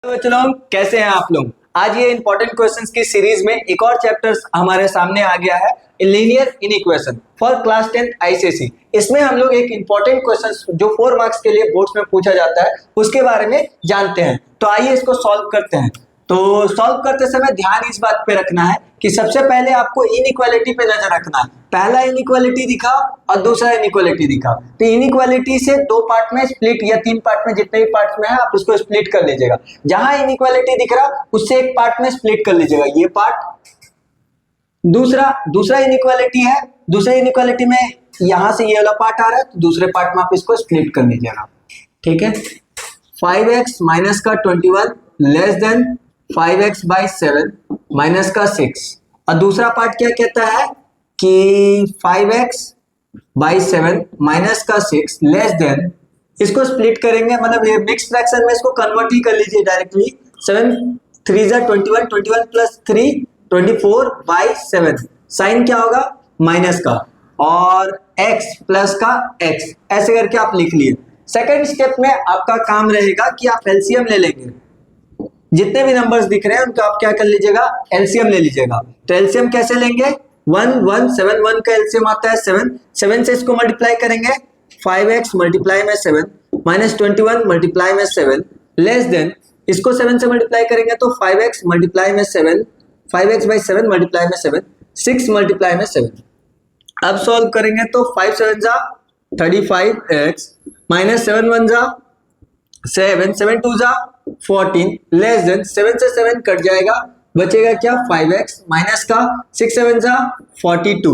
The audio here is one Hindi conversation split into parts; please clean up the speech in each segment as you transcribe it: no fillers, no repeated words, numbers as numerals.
तो चलो कैसे हैं आप लोग। आज ये इंपॉर्टेंट क्वेश्चंस की सीरीज में एक और चैप्टर हमारे सामने आ गया है, linear inequation for class 10 ICSE. इसमें हम लोग एक इंपॉर्टेंट क्वेश्चन जो 4 मार्क्स के लिए बोर्ड्स में पूछा जाता है उसके बारे में जानते हैं। तो आइए इसको सॉल्व करते हैं। तो सॉल्व करते समय ध्यान इस बात पे रखना है कि सबसे पहले आपको इनइक्वालिटी पे नजर रखना है। पहला इनइक्वालिटी दिखा और दूसरा इनइक्वालिटी दिखा, तो इनइक्वालिटी से 2 पार्ट में स्प्लिट या 3 पार्ट में, जितने भी पार्ट में है आप उसको स्प्लिट कर लीजिएगा। जहां इनइक्वालिटी दिख रहा उससे एक पार्ट में स्प्लिट कर लीजिएगा, ये पार्ट। दूसरा इनइक्वालिटी है, दूसरे इनइक्वालिटी में यहां से ये वाला पार्ट आ रहा है, तो दूसरे पार्ट में आप इसको स्प्लिट कर लीजिएगा। ठीक है, 5x माइनस का 21 less than 5x by 7 minus का 6। और दूसरा पार्ट क्या कहता है कि 5x बाई 7 माइनस का 6 लेस देन, इसको स्प्लिट करेंगे, मतलब ये मिक्स फ्रैक्शन में इसको कन्वर्ट ही कर लीजिए डायरेक्टली। 7 3 जा 21, 21 प्लस 3 24 बाई 7। साइन क्या होगा? माइनस का, और x प्लस का x, ऐसे करके आप लिख लिए। सेकेंड स्टेप में आपका काम रहेगा कि आप एलसीएम ले लेंगे। जितने भी नंबर्स दिख रहे हैं उनको आप क्या कर लीजिएगा? एलसीएम ले लीजिएगा। तो एलसीएम कैसे लेंगे? 1 1 7 1 का एलसीएम आता है 7। 7 से इसको मल्टीप्लाई करेंगे, 5x मल्टीप्लाई में 7 माइनस 21 मल्टीप्लाई में 7 लेस देन, इसको 7 से मल्टीप्लाई करेंगे तो 5x मल्टीप्लाई में 7, 5x बाई 7 मल्टीप्लाई में 7, 6 मल्टीप्लाई में 7। अब सॉल्व करेंगे तो 5 7 जा 35x माइनस 7 1 जा 7, 7 2 जा 14 लेस देन, 7 से 7 कट जाएगा, बचेगा क्या? 5x माइनस का 6 7 जा 42।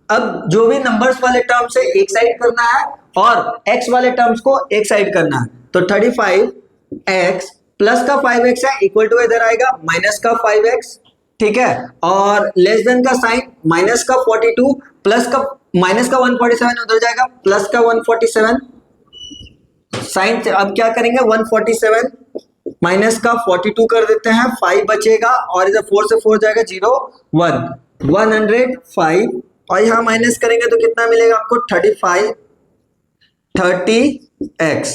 अब जो भी नंबर्स वाले टर्म्स है एक साइड करना है और x वाले टर्म्स को एक साइड करना है। तो 35x प्लस का 5x है इक्वल टू इधर आएगा माइनस का 5x। ठीक है, और लेस देन का साइन माइनस का 42 प्लस का माइनस का 147 उधर जाएगा प्लस का 147 साइन। अब क्या करेंगे? 147 माइनस का 42 कर देते हैं, 5 बचेगा और इधर 4 से 4 जाएगा 0 1 105, और यहाँ माइनस करेंगे तो कितना मिलेगा आपको? 30x।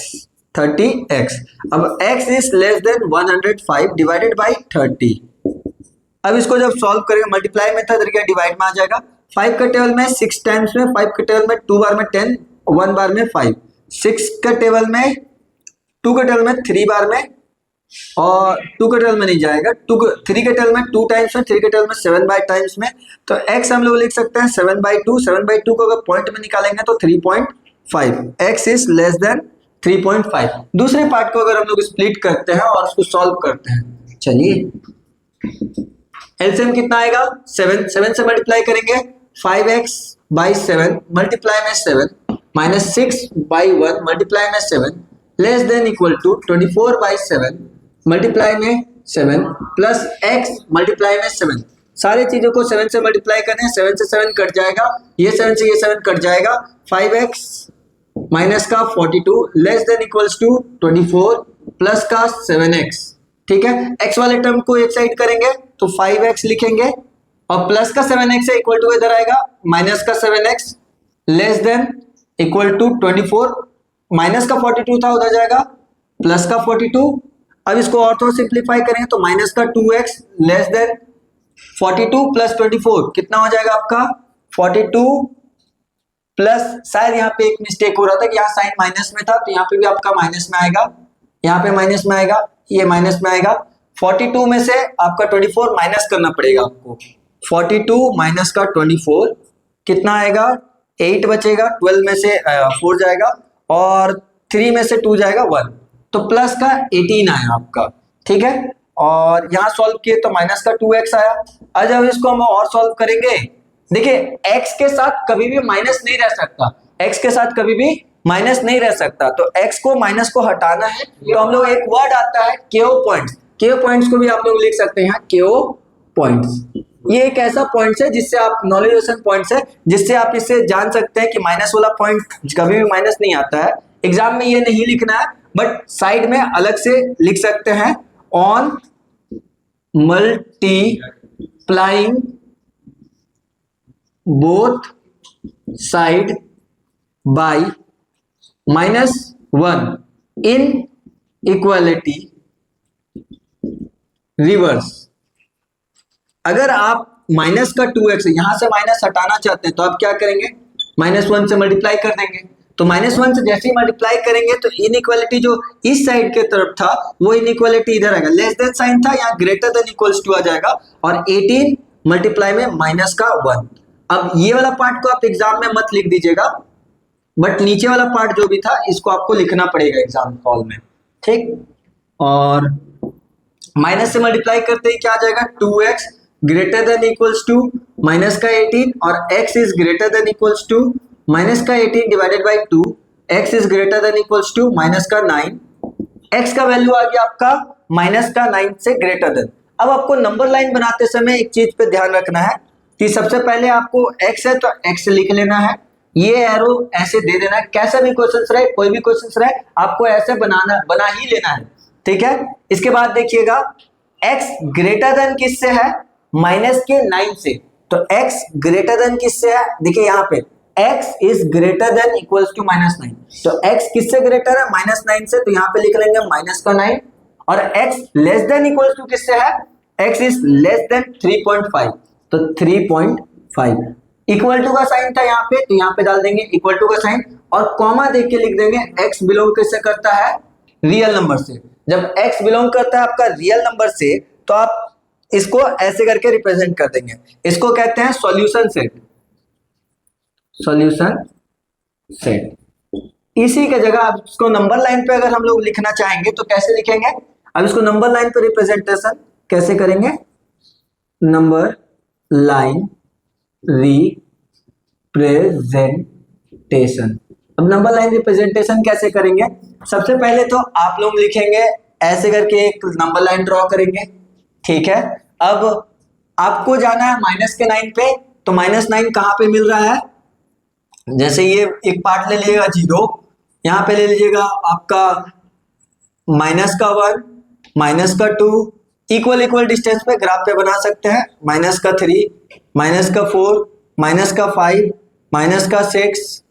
अब x is less than 105 divided by 30। अब इसको जब सॉल्व करेंगे, मल्टीप्लाई में था तरीका डिवाइड में आ जाएगा। 5 का टेबल में 6 टाइम्स में, 5 का टेबल में 2 बार में 10, 1 बार में 5, 6 का टेबल में 2 का टेबल में 3 बार में, और 2 का टेबल में नहीं जाएगा, 3 का टेबल में 2 टाइम्स में, 3 का टेबल में 7 बाई टाइम्स में। तो x हम लोग लिख सकते हैं 7/2। 7/2 को अगर पॉइंट में निकालेंगे तो 3.5। x is less than 3.5। दूसरे पार्ट को अगर हम लोग स्प्लिट करते हैं और उसको सॉल्व करते हैं, चलिए एलसीएम कितना आएगा? 7 से मल्टीप्लाई करेंगे, 5x बाई 7 मल्टीप्लाई में 7 माइनस 6 बाई 1 मल्टीप्लाई में 7 less than equal to 24 by 7 multiply में 7 प्लस x मल्टीप्लाई में 7। सारी चीजों को 7 से मल्टीप्लाई करें, 7 से 7 कट जाएगा, ये 7 से ये 7 कट जाएगा, 5x माइनस का 42 less than equals to 24 plus का 7x। ठीक है, x वाले टर्म को एक साइड करेंगे तो 5x लिखेंगे, और प्लस का 7x है इक्वल टू इधर आएगा माइनस का 7x less than equal to 24, minus का 42 था उधर जाएगा प्लस का 42। अब इसको और थोड़ा सिंप्लीफाई करेंगे तो माइनस का 2x लेस देन 42 प्लस 24 कितना हो जाएगा आपका? 42 प्लस, शायद यहाँ पे एक मिस्टेक हो रहा था कि यहाँ साइन माइनस में था, तो यहाँ पे भी आपका माइनस में आएगा, यहाँ पे माइनस में आएगा, ये माइनस में आएगा। 42 में से आपका 24 माइनस करना पड़ेगा आपको। 42 माइनस का 24 कितना आएगा? 8 बचेगा, 12 में से 4 जाएगा और 3 में से 2 जाएगा 1, तो प्लस का 18 आया आपका। ठीक है, और यहाँ सॉल्व किए तो माइनस का 2x आया। आज अब इसको हम और सॉल्व करेंगे। देखिए x के साथ कभी भी माइनस नहीं रह सकता, x के साथ कभी भी माइनस नहीं रह सकता, तो x को माइनस को हटाना है तो हम लोग एक वर्ड आता है KO पॉइंट्स। KO पॉइंट्स को भी आप लोग लिख सकते हैं KO पॉइंट्स। ये एक ऐसा पॉइंट है जिससे आप नॉलेजेशन पॉइंट्स है जिससे आप इसे जान सकते हैं कि माइनस वाला पॉइंट कभी भी माइनस नहीं आता है। एग्जाम में ये नहीं लिखना है, बट साइड में अलग से लिख सकते हैं, on multiplying both side by -1 in equality reverse. अगर आप माइनस का 2x यहां से माइनस हटाना चाहते हैं तो आप क्या करेंगे, -1 से मल्टीप्लाई कर देंगे। तो -1 से जैसे ही मल्टीप्लाई करेंगे तो इनइक्वालिटी जो इस साइड के तरफ था वो इनइक्वालिटी इधर आएगा, लेस देन साइन था यहाँ ग्रेटर देन इक्वल्स टू आ जाएगा और 18 मल्टीप्लाई में माइनस का 1। अब ये वाला पार्ट को आप एग्जाम में मत लिख दीजिएगा, बट नीचे वाला पार्ट जो भी था इसको आपको लिखना पड़ेगा एग्जाम हॉल में, ठीक। और माइनस से मल्टीप्लाई करते ही क्या आ जाएगा, 2x greater than equals to minus का 18 और x is greater than equals to minus का 18 divided by 2, x is greater than equals to minus का 9, x का वैल्यू आ गया आपका माइनस का 9 से ग्रेटर देन। अब आपको नंबर लाइन बनाते समय एक चीज पे ध्यान रखना है कि सबसे पहले आपको x है तो x लिख लेना है, ये एरो ऐसे दे देना है, कैसा भी क्वेश्चन रहे, कोई भी क्वेश्चन रहे आपको ऐसे बना ही लेना है, ठीक है। इसके बाद देखिएगा x ग्रेटर देन किससे है, माइनस के 9 से, तो x ग्रेटर देन किससे है, देखिए यहाँ पे x is greater than equals to -9, तो x किससे ग्रेटर है, -9 से, तो यहाँ पे लिख लेंगे माइनस का 9, और x less than equals to किससे है, x इज लेस देन 3.5, तो 3.5 इक्वल टू का साइन था यहाँ पे, तो यहाँ पे डाल देंगे इक्वल टू का साइन और कॉमा देख के लिख देंगे x बिलोंग किससे करता है, रियल नंबर से। जब x बिलोंग करता है आपका रियल नंबर से तो आप इसको ऐसे करके रिप्रेजेंट कर देंगे, इसको कहते हैं सॉल्यूशन सेट, सॉल्यूशन सेट। इसी की जगह आप इसको नंबर लाइन पे अगर हम लोग लिखना चाहेंगे तो कैसे लिखेंगे, अब इसको नंबर लाइन पे रिप्रेजेंटेशन कैसे करेंगे, नंबर लाइन रिप्रेजेंटेशन। अब नंबर लाइन रिप्रेजेंटेशन कैसे करेंगे, सबसे पहले तो आप लोग लिखेंगे ऐसे करके एक नंबर लाइन ड्रॉ करेंगे, ठीक है। अब आपको जाना है माइनस के 9 पे, तो -9 कहां पे मिल रहा है, जैसे ये एक पार्ट ले लीजिएगा 0, यहां पे ले लीजिएगा आपका माइनस का 1 माइनस का 2, इक्वल इक्वल डिस्टेंस पे ग्राफ पे बना सकते हैं, माइनस का 3 माइनस का 4 माइनस का 5 माइनस का 6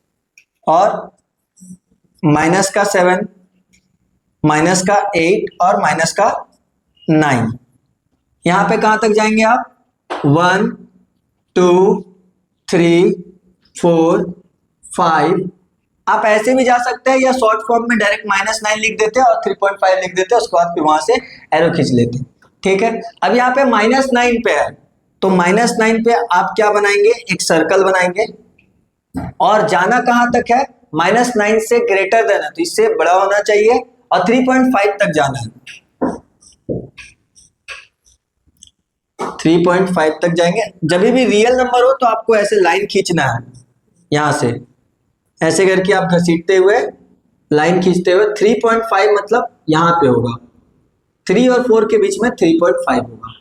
और माइनस का 7 माइनस का 8 और माइनस का 9। यहां पे कहां तक जाएंगे आप, 1 2 3 4 5, आप ऐसे भी जा सकते हैं या शॉर्ट फॉर्म में डायरेक्ट -9 लिख देते हैं और 3.5 लिख देते हैं, उसके बाद फिर वहां से एरो खींच लेते हैं, ठीक है। अब यहाँ पे -9 पे है, तो -9 पे आप क्या बनाएंगे, एक सर्कल बनाएंगे और जाना कहां तक है, -9 से ग्रेटर देन है तो इससे बड़ा होना चाहिए और 3.5 तक जाना है, 3.5 तक जाएंगे। जब भी रियल नंबर हो तो आपको ऐसे लाइन खींचना है, यहां से ऐसे करके आप घसीटते हुए लाइन खींचते हुए 3.5 मतलब यहां पे होगा, 3 और 4 के बीच में 3.5 होगा।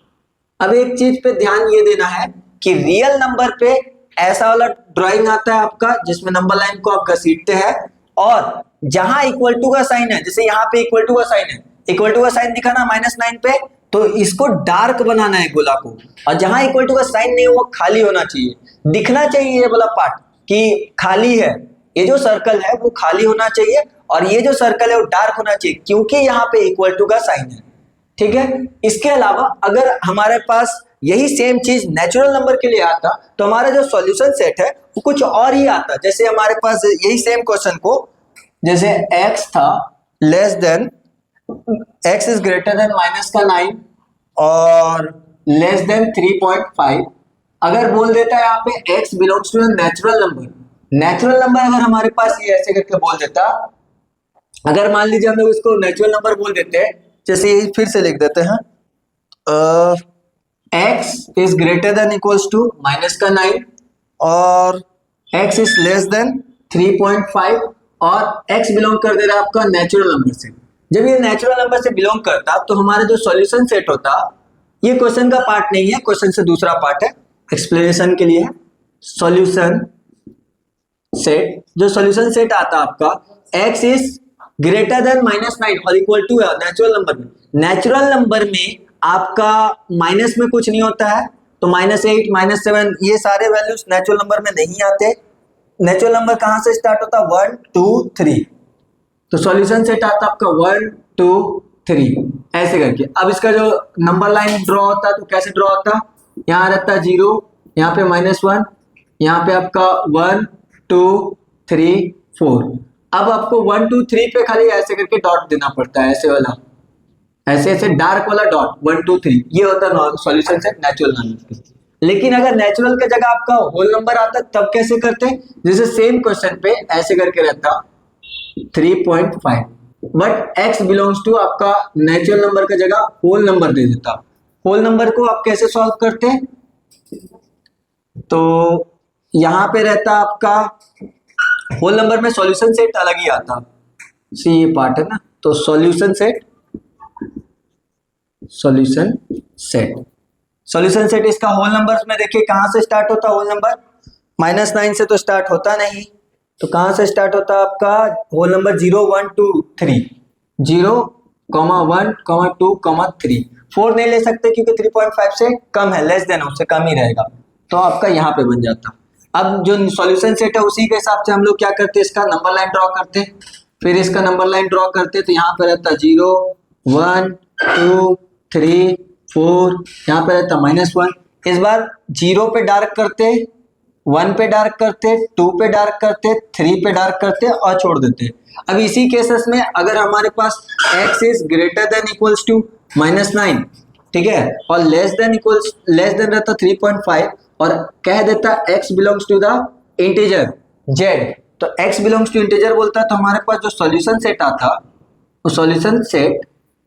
अब एक चीज पे ध्यान ये देना है कि रियल नंबर पे ऐसा वाला ड्राइंग आता है आपका जिसमें नंबर लाइन को आप घसीटते हैं और जहां इक्वल टू का साइन है, जैसे यहाँ पे इक्वल टू का साइन है, इक्वल टू का साइन दिखा ना -9 पे, तो इसको डार्क बनाना है गोला को, और जहां इक्वल टू का साइन नहीं वो खाली होना चाहिए, दिखना चाहिए ये वाला पार्ट कि खाली है, ये जो सर्कल है वो खाली होना चाहिए और ये जो सर्कल है वो डार्क होना चाहिए क्योंकि यहाँ पे इक्वल टू का साइन है, ठीक है। इसके अलावा अगर हमारे पास यही सेम चीज नेचुरल नंबर के लिए आता तो हमारा जो सॉल्यूशन सेट है वो कुछ और ही आता, जैसे हमारे पास यही सेम क्वेश्चन को जैसे x था less than x is greater then -9 और लेस देन 3.5, अगर बोल देता है यहाँ पे x belongs to natural number, natural number अगर हमारे पास ये ऐसे करके बोल देता, अगर मान लीजिए हम लोग इसको नेचुरल नंबर बोल देते हैं, जैसे ये फिर से लिख देते हैं x is greater than equals to -9 और x इज लेस देन 3.5 और x बिलोंग कर दे रहा है आपका नेचुरल नंबर से। जब ये नेचुरल नंबर से बिलोंग करता तो हमारा जो सॉल्यूशन सेट होता, ये क्वेश्चन का पार्ट नहीं है, क्वेश्चन से दूसरा पार्ट है, एक्सप्लेनेशन के लिए सॉल्यूशन सेट। जो सॉल्यूशन सेट आता आपका x इज ग्रेटर देन -9 और इक्वल टू है नेचुरल नंबर में, नेचुरल नंबर में आपका माइनस में कुछ नहीं होता है, तो -8 -7 ये सारे वैल्यूज नेचुरल नंबर में नहीं आते। नेचुरल नंबर कहां से स्टार्ट होता है, 1 2 3, तो सॉल्यूशन सेट आता आपका 1 2 3 ऐसे करके। अब इसका जो नंबर लाइन ड्रॉ होता है तो कैसे ड्रॉ होता है, यहाँ रहता है 0, यहाँ पे -1, यहाँ पे आपका 1 2 3 4। अब आपको 1 2 3 पे खाली ऐसे करके डॉट देना पड़ता है, ऐसे वाला, ऐसे ऐसे डार्क वाला डॉट 1 2 3, ये होता है सॉल्यूशन सेट नेचुरल नंबर। लेकिन अगर नेचुरल के जगह आपका होल नंबर आता तब कैसे करते, जैसे सेम क्वेश्चन पे ऐसे करके रहता 3.5, बट x बिलोंग्स टू आपका नेचुरल नंबर की जगह होल नंबर दे देता। होल नंबर को आप कैसे सॉल्व करते, तो यहां पे रहता आपका होल नंबर में सॉल्यूशन सेट अलग ही आता, सी ये पार्ट है ना, तो सॉल्यूशन सेट सॉल्यूशन सेट इसका होल नंबर्स में देखिए कहां से स्टार्ट होता है होल नंबर, -9 से तो स्टार्ट होता नहीं, तो कहां से स्टार्ट होता है आपका होल नंबर 0 1 2 3, 0 1 2 3, 4 नहीं ले सकते क्योंकि 3.5 से कम है, लेस देन उससे कम ही रहेगा, तो आपका यहाँ पे बन जाता। अब जो सॉल्यूशन सेट है उसी के हिसाब से हम लोग क्या करते हैं, इसका नंबर लाइन ड्रॉ करते हैं, फिर इसका नंबर लाइन ड्रॉ करते हैं, तो यहाँ पे रहता 0 1 2 3 4, यहाँ पे रहता -1, इस बार 0 पे डार्क करते, 1 पे डार्क करते, 2 पे डार्क करते, 3 पे डार्क करते और छोड़ देते। अब इसी केसेस में अगर हमारे पास x is greater than equals to -9, ठीक है, और लेस देन रहता 3.5 और कह देता x belongs to the integer z, तो x बिलोंग्स टू इंटीजर बोलता है, तो हमारे पास जो सॉल्यूशन सेट आता, वो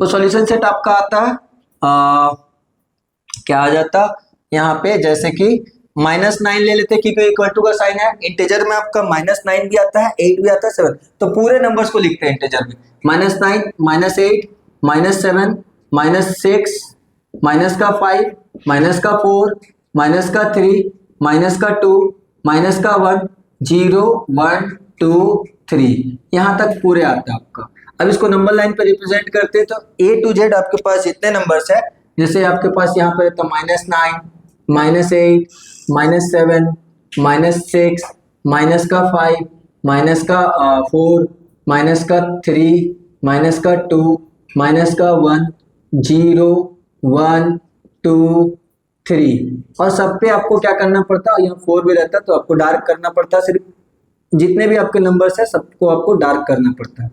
सॉल्यूशन सेट आपका आता है क्या आ जाता यहाँ पे, जैसे कि -9 ले लेते क्योंकि इक्वल टू का साइन है, इंटीजर में आपका -9 भी आता है, 8 भी आता है, 7, तो पूरे नंबर्स को लिखते हैं इंटीजर में, -9 -8 -7 -6 -5 -4 -3 -2 -1 0 1 2 3, यहाँ तक पूरे आता है आपका। अब इसको नंबर लाइन पे रिप्रेजेंट करते हैं, तो A to Z आपके पास जितने नंबर्स है, जैसे आपके पास यहाँ पे तो -9 -8 -7 -6 -5 -4 -2 -1 0 1 2 3, और सब पे आपको क्या करना पड़ता है, यहाँ 4 भी रहता है तो आपको डार्क करना पड़ता है, सिर्फ जितने भी आपके नंबर्स है सबको आपको डार्क करना पड़ता है।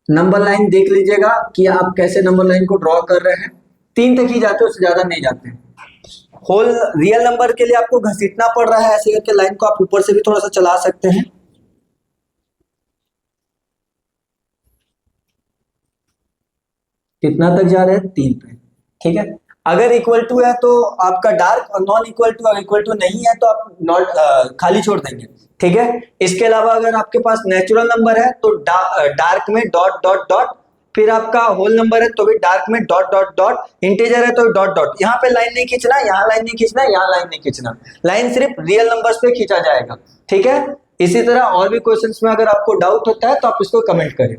नंबर लाइन देख लीजिएगा कि आप कैसे नंबर लाइन को ड्रॉ कर रहे हैं, 3 तक ही जाते हैं, उससे ज्यादा नहीं जाते हैं। होल रियल नंबर के लिए आपको घसीटना पड़ रहा है, ऐसे करके लाइन को आप ऊपर से भी थोड़ा सा चला सकते हैं। कितना तक जा रहे हैं, 3 पे, ठीक है। अगर इक्वल टू है तो आपका डार्क, और नॉन इक्वल टू, अगर इक्वल टू नहीं है तो आप नॉट खाली छोड़ देंगे, ठीक है। इसके अलावा अगर आपके पास नेचुरल नंबर है तो डार्क में डॉट डॉट डॉट, फिर आपका होल नंबर है तो भी डार्क में डॉट डॉट डॉट, इंटीजर है तो डॉट डॉट, यहाँ पे लाइन नहीं खींचना, यहाँ लाइन नहीं खींचना, यहाँ लाइन नहीं खींचना, लाइन सिर्फ रियल नंबर्स पे खींचा जाएगा, ठीक है। इसी तरह और भी क्वेश्चंस में अगर आपको डाउट होता है तो आप इसको कमेंट करें।